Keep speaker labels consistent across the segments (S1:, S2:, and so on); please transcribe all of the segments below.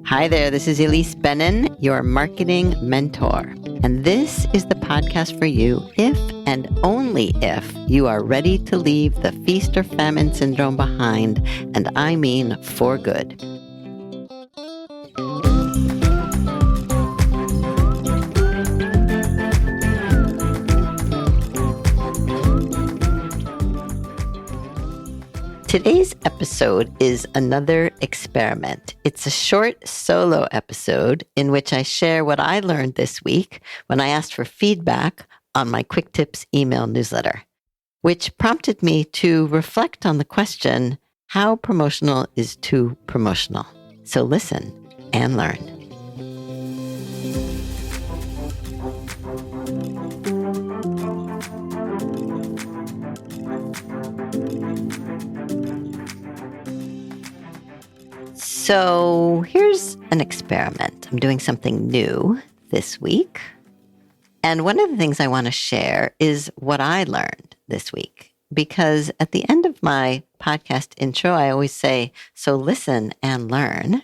S1: Hi there, this is Elise Bennin, your marketing mentor. And this is the podcast for you if and only if you are ready to leave the feast or famine syndrome behind, and I mean for good. Today's episode is another experiment. It's a short solo episode in which I share what I learned this week when I asked for feedback on my Quick Tips email newsletter, which prompted me to reflect on the question, how promotional is too promotional? So listen and learn. So here's an experiment. I'm doing something new this week. And one of the things I want to share is what I learned this week. Because at the end of my podcast intro, I always say, so listen and learn,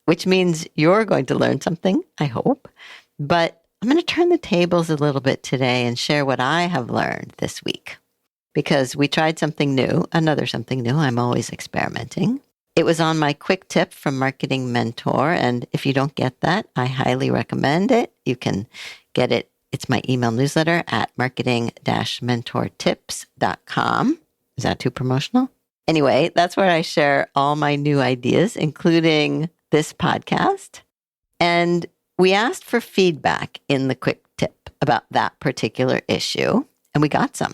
S1: which means you're going to learn something, I hope. But I'm going to turn the tables a little bit today and share what I have learned this week. Because we tried something new, another something new. I'm always experimenting. It was on my quick tip from Marketing Mentor. And if you don't get that, I highly recommend it. You can get it. It's my email newsletter at marketing-mentortips.com. Is that too promotional? Anyway, that's where I share all my new ideas, including this podcast. And we asked for feedback in the quick tip about that particular issue, and we got some.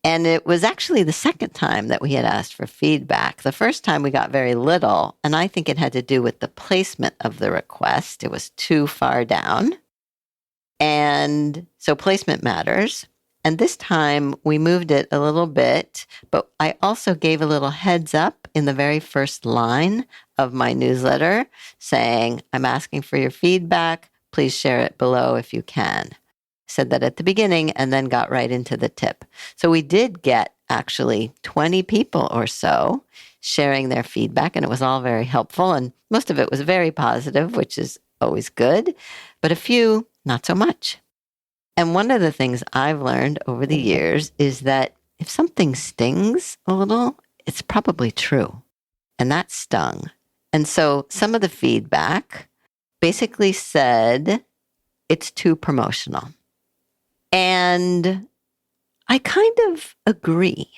S1: And it was actually the second time that we had asked for feedback. The first time we got very little, and I think it had to do with the placement of the request. It was too far down. And so placement matters. And this time we moved it a little bit, but I also gave a little heads up in the very first line of my newsletter saying, I'm asking for your feedback. Please share it below if you can. Said that at the beginning and then got right into the tip. So we did get actually 20 people or so sharing their feedback, and it was all very helpful. And most of it was very positive, which is always good, but a few not so much. And one of the things I've learned over the years is that if something stings a little, it's probably true. And that stung. And so some of the feedback basically said it's too promotional. And I kind of agree.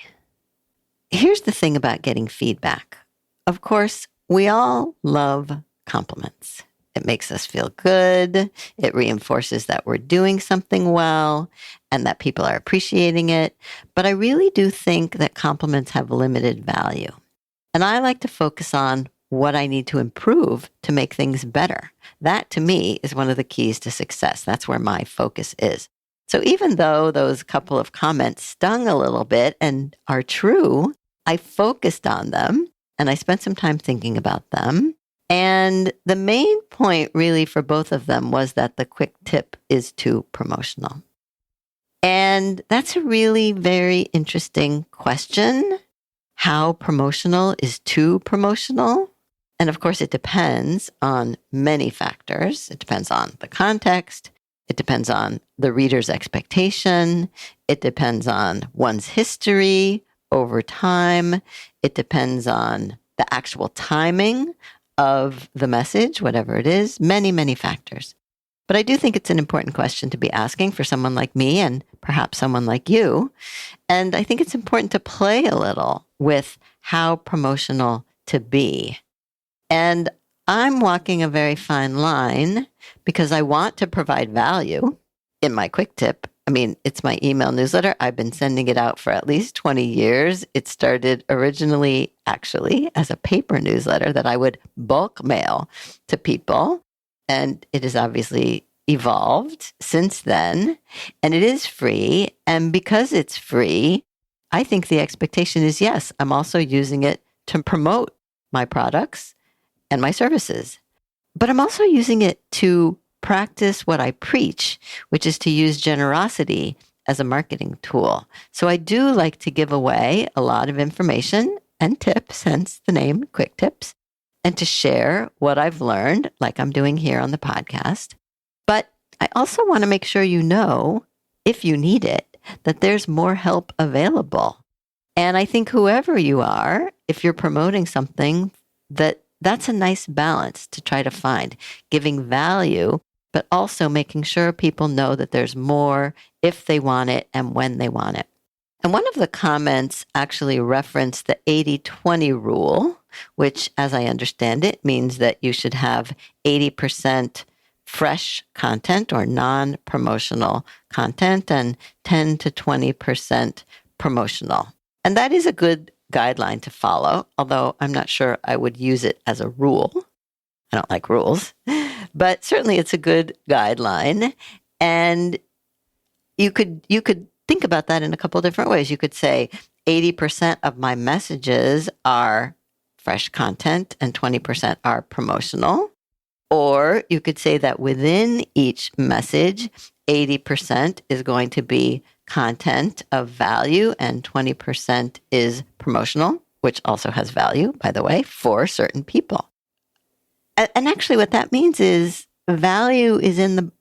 S1: Here's the thing about getting feedback. Of course, we all love compliments. It makes us feel good. It reinforces that we're doing something well and that people are appreciating it. But I really do think that compliments have limited value. And I like to focus on what I need to improve to make things better. That, to me, is one of the keys to success. That's where my focus is. So even though those couple of comments stung a little bit and are true, I focused on them and I spent some time thinking about them. And the main point really for both of them was that the quick tip is too promotional. And that's a really very interesting question. How promotional is too promotional? And of course, it depends on many factors. It depends on the context. It depends on the reader's expectation. It depends on one's history over time. It depends on the actual timing of the message, whatever it is, many, many factors. But I do think it's an important question to be asking for someone like me and perhaps someone like you. And I think it's important to play a little with how promotional to be. And I'm walking a very fine line because I want to provide value in my quick tip. I mean, it's my email newsletter. I've been sending it out for at least 20 years. It started originally, actually, as a paper newsletter that I would bulk mail to people. And it has obviously evolved since then. And it is free. And because it's free, I think the expectation is, yes, I'm also using it to promote my products and my services. But I'm also using it to practice what I preach, which is to use generosity as a marketing tool. So I do like to give away a lot of information and tips, hence the name Quick Tips. and to share what I've learned, like I'm doing here on the podcast. But I also want to make sure you know, if you need it, that there's more help available. And I think whoever you are, if you're promoting something, that's a nice balance to try to find, giving value, but also making sure people know that there's more if they want it and when they want it. And one of the comments actually referenced the 80-20 rule, which, as I understand it, means that you should have 80% fresh content or non-promotional content and 10 to 20% promotional. And that is a good guideline to follow, although I'm not sure I would use it as a rule. I don't like rules, but certainly it's a good guideline. And you could think about that in a couple of different ways. You could say 80% of my messages are fresh content and 20% are promotional. Or you could say that within each message, 80% is going to be content of value and 20% is promotional, which also has value, by the way, for certain people. And actually what that means is value is in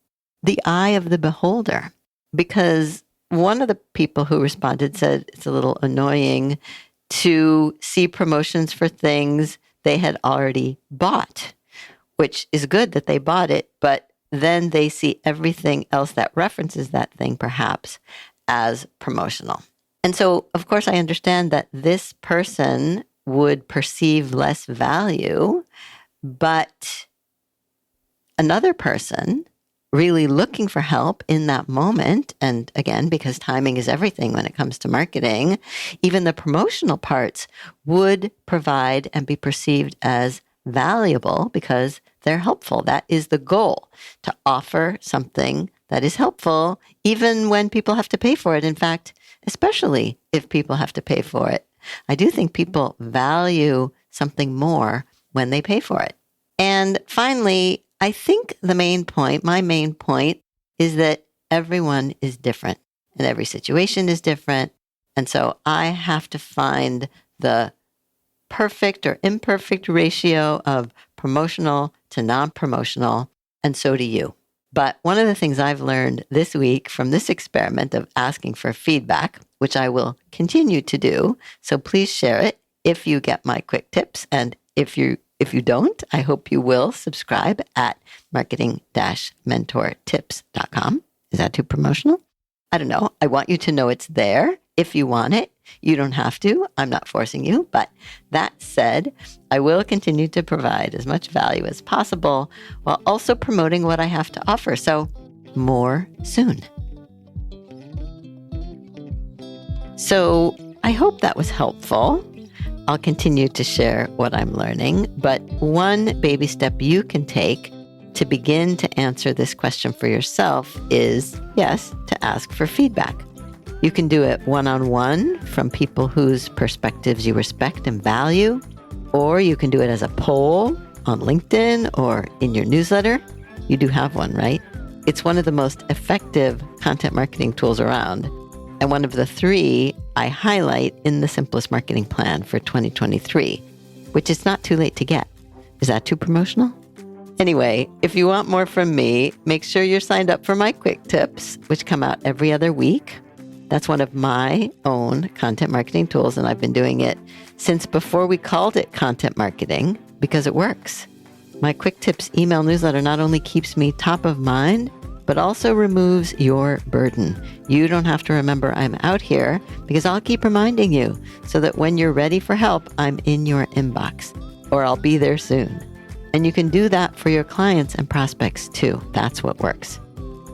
S1: the eye of the beholder, because one of the people who responded said it's a little annoying to see promotions for things they had already bought, which is good that they bought it, but then they see everything else that references that thing perhaps as promotional. And so, of course, I understand that this person would perceive less value, but another person really looking for help in that moment, and again, because timing is everything when it comes to marketing, even the promotional parts would provide and be perceived as valuable because they're helpful. That is the goal, to offer something that is helpful, even when people have to pay for it. In fact, especially if people have to pay for it. I do think people value something more when they pay for it. And finally, I think my main point is that everyone is different and every situation is different. And so I have to find the perfect or imperfect ratio of promotional to non-promotional, and so do you. But one of the things I've learned this week from this experiment of asking for feedback, which I will continue to do, so please share it if you get my quick tips, and if you don't, I hope you will subscribe at marketing-mentortips.com. Is that too promotional? I don't know. I want you to know it's there if you want it. You don't have to. I'm not forcing you. But that said, I will continue to provide as much value as possible while also promoting what I have to offer. So more soon. So I hope that was helpful. I'll continue to share what I'm learning, but one baby step you can take to begin to answer this question for yourself is, yes, to ask for feedback. You can do it one-on-one from people whose perspectives you respect and value, or you can do it as a poll on LinkedIn or in your newsletter. You do have one, right? It's one of the most effective content marketing tools around, and one of the 3 I highlight in the Simplest Marketing Plan for 2023, which is not too late to get. Is that too promotional? Anyway, if you want more from me, make sure you're signed up for my quick tips, which come out every other week. That's one of my own content marketing tools, and I've been doing it since before we called it content marketing because it works. My quick tips email newsletter not only keeps me top of mind, but also removes your burden. You don't have to remember I'm out here because I'll keep reminding you so that when you're ready for help, I'm in your inbox, or I'll be there soon. And you can do that for your clients and prospects too. That's what works.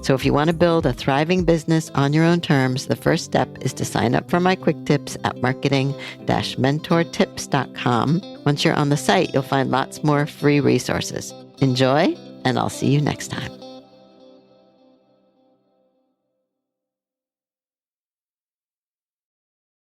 S1: So if you want to build a thriving business on your own terms, the first step is to sign up for my quick tips at marketing-mentortips.com. Once you're on the site, you'll find lots more free resources. Enjoy, and I'll see you next time.